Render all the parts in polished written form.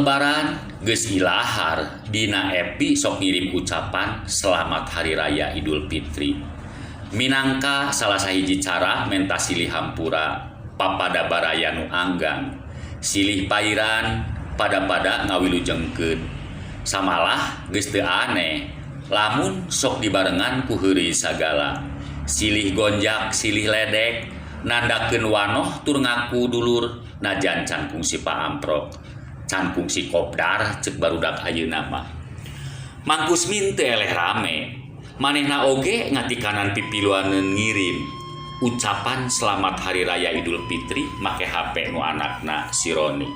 Lebaran geus ilahar dina epi sok ngirim ucapan selamat hari raya Idul Fitri. Minangka salah sahiji cara menta silih hampura papada baraya nu anggang. Silih pairan pada ngawilujengkeun. Samalah geus teu aneh lamun sok dibarengan ku heureuy sagala. Silih gonjak silih ledek nandakeun wanoh tur ngaku dulur najan can fungsi paamprok. Can fungsi kopdar cek barudak ayeuna mah. Mang Kusmin teu eleh rame. Manehna oge ngatikanan pipiluaneun ngirim ucapan selamat hari raya Idul Fitri make HP nu anakna si Roni.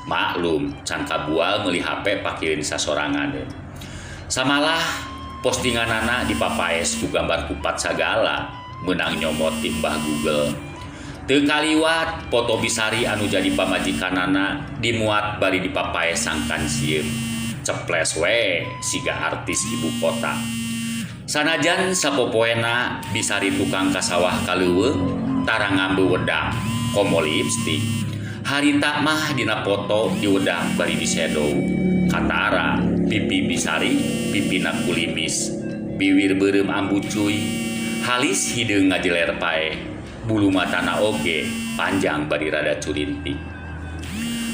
Maklum can kabual meuli HP pakieun sasoranganeun. Samalah postinganana dipapaes ku gambar kupat sagala meunang nyomot ti Mbah Google. Teu kaliwat foto Bisari anu jadi pamajikanana dimuat bari dipapae sangkan sieun. Ceples we siga artis ibu kota. Sanajan sapopoena Bisari tukang kasawah kaleuweung tara ngambe wedang komo lipstik. Harita mah dina foto diwedang bari disedow. Katara pipi Bisari pipina kulimis. Biwir beureum ambucuy. Halis hideung ngajeler pae. Bulu matana oge panjang bari rada curintik.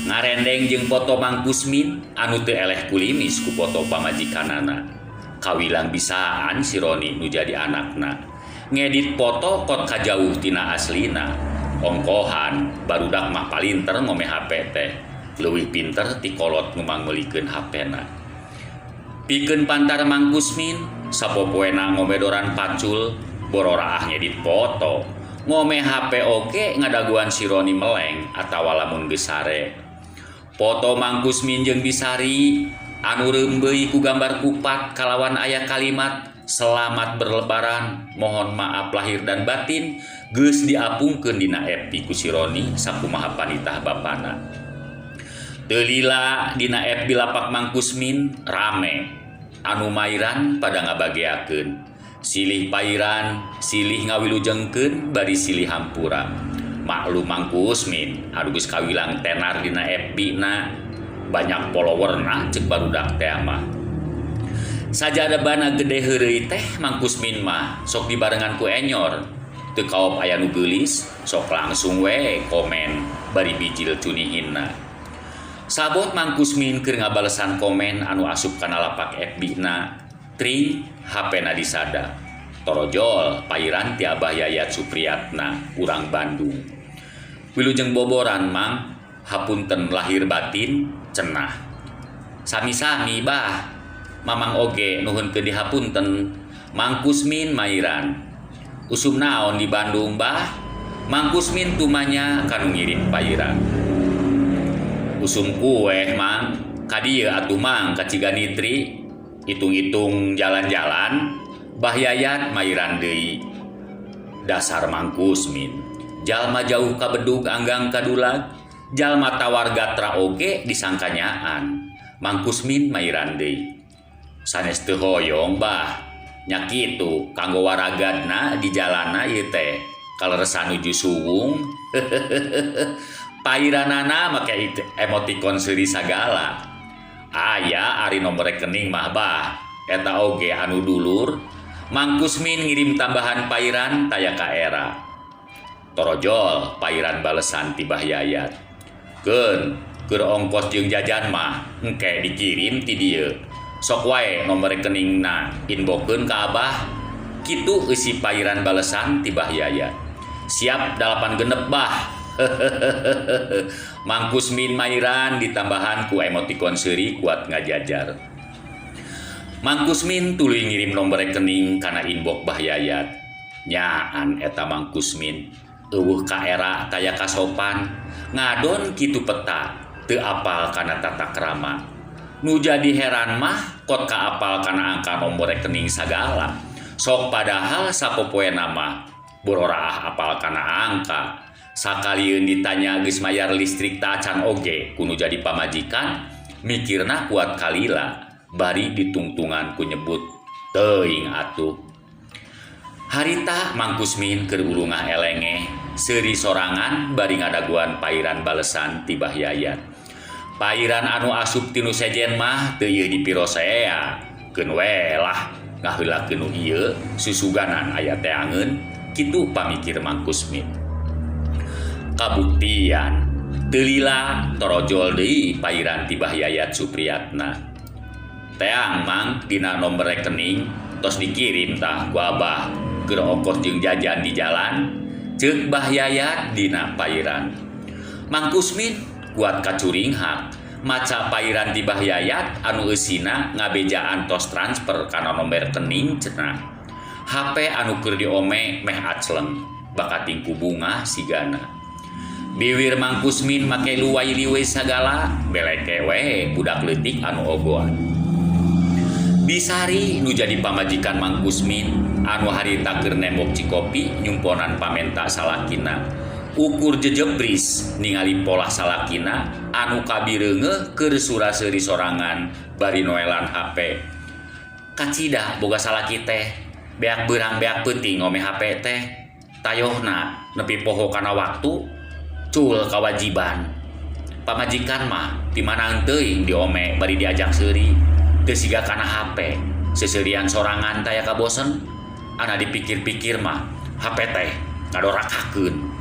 Ngarendeng jeung foto Mang Kusmin anu teu eleh kulimis ku foto pamajikanana. Kawilang bisaan si Roni nu jadi anakna. Ngedit foto kot kajauh tina aslina. Ongkohan barudak mah palinter ngome HP teh. Leuwih pinter ti kolot nu mangmeulikeun HP-na. Pikeun pantar Mang Kusmin sapopoena ngomedoran pacul bororaah ngedit foto. Ngome HP oke ngadaguan si Roni meleng atawa lamun geus sare. Foto Mang Kusmin jeung Bisari anu reumbeui ku gambar kupat kalawan aya kalimat selamat berlebaran, mohon maaf lahir dan batin geus diapungkeun dina FB ku si Roni sakumaha panitah bapana. Teu lila dina FB lapak Mang Kusmin rame anu mairan pada ngabageakeun. Silih pairan, silih ngawilujengkeun bari silih hampura. Maklum Mang Kusmin anu geus kawilang tenar dina FB-na banyak followerna cek barudak teh mah. Sajadabana gede heureuy teh Mang Kusmin mah sok dibarengan ku enyor. Teu kaop aya nu geulis, sok langsung we komen bari bijil cunihinna. Sabot Mang Kusmin keur ngabalesan komen anu asup kana lapak FB-na. Tri HP-na disada. Torojol pairan ti Abah Yayat Supriyatna urang Bandung. Wilujeng boboran Mang hapunten lahir batin cenah. Sami-sami bah. Mamang oge nuhunkeun dihapunten. Mang Kusmin mairan. Usum naon di Bandung bah? Mang Kusmin tumanya kanu ngirim pairan. Usum kueh Mang. Kadieu atuh Mang kacigani Tri. Hitung-hitung jalan-jalan Bah Yayat mairan deui. Dasar Mang Kusmin jalma jauh ka bedug anggang kadulag, jalma tawar gatra oge disangkanyaan. Mang Kusmin mairan deui. Sanes teu hoyong bah nya kitu kanggo waragadna di jalanna ieu teh kaleresan nuju suwung. Pairanana make emotikon seuri sagala. Aya ari nomor rekening mah bah eta oge anu dulur. Mang Kusmin ngirim tambahan pairan taya ka era. Torojol pairan balesan ti Bah Yayat. Keun keur ongkos jeung jajan mah engke dikirim ti dieu. Sok wae nomor rekeningna inbokeun ka Abah. Kitu eusi pairan balesan ti Bah Yayat. Siap 8 genep bah. Mang Kusmin mairan ditambahan ku emotikon seuri kuat ngajajar. Mang Kusmin tuluy ngirim nomor rekening kana inbox Bah Yayat. Nyaan eta Mang Kusmin eueuh ka era taya kasopan ngadon kitu peta teu apal kana tata krama. Nu jadi heran mah kot kaapal kana angka nomor rekening sagala. Sok padahal sapopoena mah bororaah apal kana angka. Sakalieun ditanya geus mayar listrik tacan oge kudu jadi pamajikan mikirna kuat kalila bari ditungtungan ku nyebut teuing atuh. Harita Mang Kusmin keur ulungah elenge seuri sorangan bari ngadaguan pairan balesan ti Bah Yayat. Pairan anu asup tinu sejen mah teu ieu dipirosea keun we lah ngaheulakeun nu ieu susuganan aya teangeun kitu pamikir Mang Kusmin. Kabuktian teu lila torojol deui pairan ti Bahyayat Supriyatna. Teang mang dina nomor rekening tos dikirim tah ku Abah keur ongkos jeung jajan di jalan ceuk Bahyayat dina pairan. Mang Kusmin kuat kacuring hak maca pairan di Bahyayat anu eusina ngabejaan tos transfer kana nomor rekening cenah. HP anu keur diome meh acleng bakating ku bunga sigana. Biwir Mang Kusmin make luwai liwai sagala beleke we budak leutik anu ogoan. Bisari nu jadi pamajikan Mang Kusmin anu harita keur nembok cikopi nyumponan pamenta salakina. Ukur jejebris ningali pola salakina anu kabireungeuh keur suraseuri sorangan bari noelan HP. Kacida boga salaki teh beak beurang beak peuting ngome HP teh tayohna nepi poho kana waktu cul kawajiban. Pamajikan mah di mana teuing diome bari diajak seuri teu siga kana HP seseurian sorangan taya kabosen ana dipikir-pikir mah HP teh ngadorakakeun.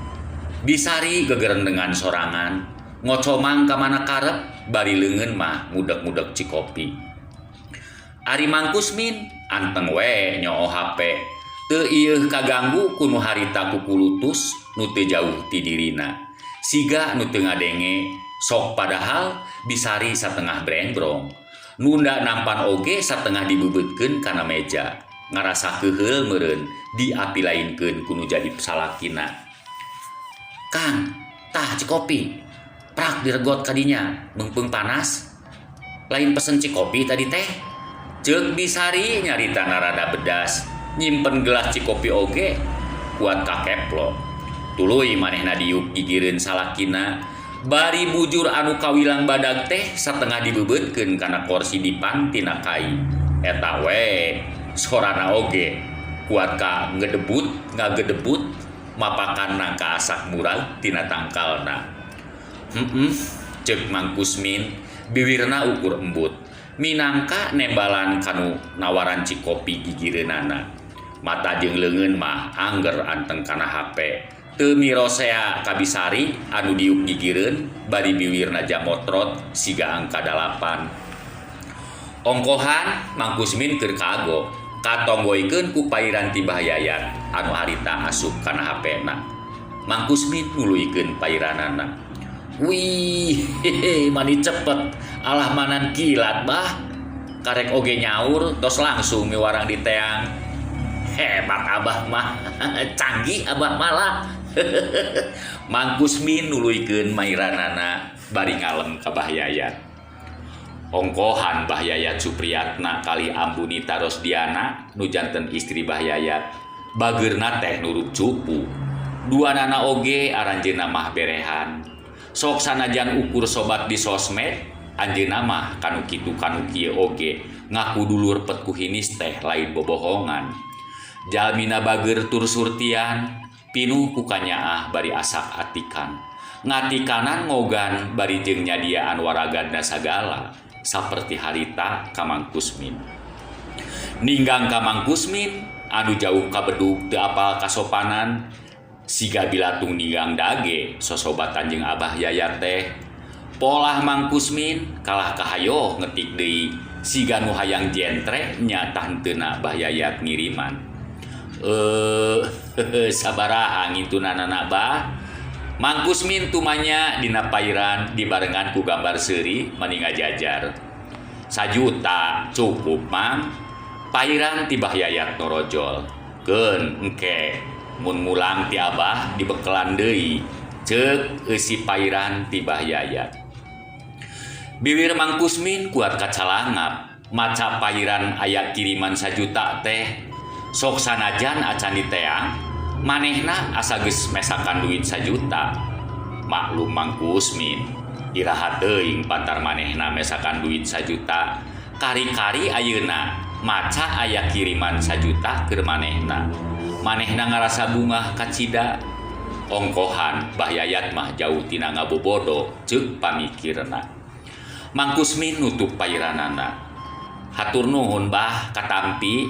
Bisari gegeren dengan sorangan ngocomang ka mana karep bari leungeun mah ngudek-ngudek cikopi. Ari Mang Kusmin anteng we nyoo HP teu ieuh kaganggu ku nu harita kukulutus nu teu jauh ti dirina. Siga nu teu ngadenge sok padahal bisari satengah brengbrong. Nunda nampan oge satengah dibebeutkeun kana meja ngarasa keheul meureun diapilainkeun ku nu jadi salakina. Kang, tah cikopi prak diregot kadinya meungpeung panas. Lain pesen cikopi tadi teh. Ceuk Bisari nyarita narada bedas nyimpen gelas cikopi oge kuat kakeplo. Tuluy manehna diuk gigireun salakina bari bujur anu kawilang badag teh satengah dibebeutkeun kana kursi dipan tina kai. Eta we sorana oge kuat ka ngagedebut mapakanna ka asak murag tina tangkalna. Ceuk Mang Kusmin bibirna ukur embut minangka nembalan kanu nawaran cikopi gigireunana. Mata jeung leungeun mah angger anteng kana HP. Teu mirosea ka Bisari anu diuk gigireun bari biwirna jamotrot siga angka 8. Ongkohan Mang Kusmin keur kago katonggoykeun ku pairan ti Bahyayat anu harita asup kana HP-na. Mang Kusmin nuluykeun pairanana. Wih, mani cepet alah manan kilat bah. Karek oge nyaur tos langsung miwarang di teang. Hebat Abah mah, canggih Abah malah. Mang Kusmin nuluykeun mairanana bari ngalem ka Bahyayat. Ongkohan Bahyayat Supriyatna kali Ambunita Rosdiana nu janten istri Bahyayat bageurna teh nurup cupu. Duanana oge aranjeunna mah berehan. Sok sanajan ukur sobat di sosmed anjeunna mah kanu kitu kanu kieu oge ngaku dulur pet ku hinis teh lain bobohongan. Jalmina bageur tur surtian pinuh ku kanyaah bari asak atikan. Ngatikanan ngogan bari jeung nyadiaan waragana sagala saperti harita ka Mang Kusmin. Ninggang ka Mang Kusmin anu jauh ka bedug teu apal kasopanan siga bilatung ninggang dage sosobatan jeung Abah Yayat teh. Polah Mang Kusmin kalah kahayo ngetik deui siga nu hayang jentre nya tah henteuna Bahyayat ngiriman. Sabaraha ngintunana Bah. Mang Kusmin tumanya dina pairan dibarengan ku gambar seuri mani ngajajar. 1 juta cukup Mang. Pairan ti Bahyayat norojol. Keun engke mun mulang ti Abah dibekelan deui ceuk eusi pairan ti Bahyayat. Bibir Mang Kusmin kuat kacalangap maca pairan aya kiriman 1 juta teh. Sok sanajan acan di teang manehna asa geus mesakan duit 1 juta. Maklum Mang Kusmin iraha teuing pantar manehna mesakan duit 1 juta. Kari-kari ayeuna maca aya kiriman 1 juta keur manehna. Manehna ngarasa bungah kacida. Ongkohan Bahyayat mah jauh tina ngabobodo ceuk pamikirna. Mang Kusmin nutup pairanana. Hatur nuhun bah katampi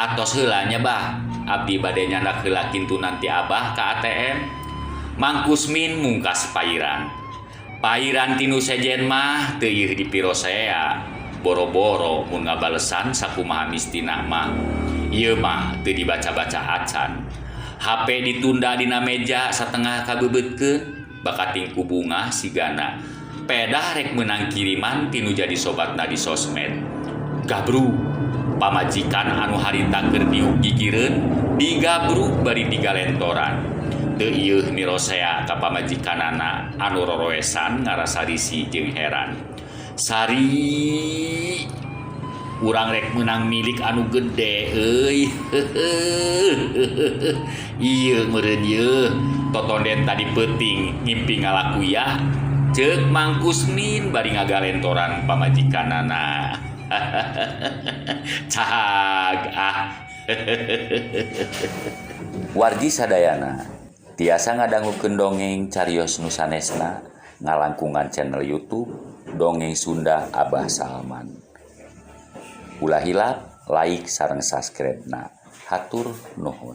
atos heulanya bah abdi bade nyandak heula kintu nanti abah ka ATM. Mang Kusmin mungkas pairan. Pairan tinu sejen mah teu ieu dipirosea. Boro-boro mun ngabalesan sakumaha mistina mah. Ieu mah teu dibaca-baca acan. HP ditunda dina meja satengah kabebeutkeun bakating ku bunga sigana. Pedah rek menang kiriman tinu jadi sobatna di sosmed. Gabru pamajikan anu harita keur diugigireun digabruk bari digalentoran. Teu ieu nirosea ka pamajikanana anu roroesan ngarasa risih jeung heran. Sari urang rek menang milik anu gede euy. Ieu meureun ieu totonden tadi peuting ngimpi ngalakuya ceuk Mang Kusmin bari ngagalentoran pamajikanana. Cag Wargi sadayana tiasa ngadangukeun dongeng carios nu sanesna ngalangkungan channel YouTube Dongeng Sunda Abah Salman. Ulah hilap like sareng subscribe na. Hatur nuhun.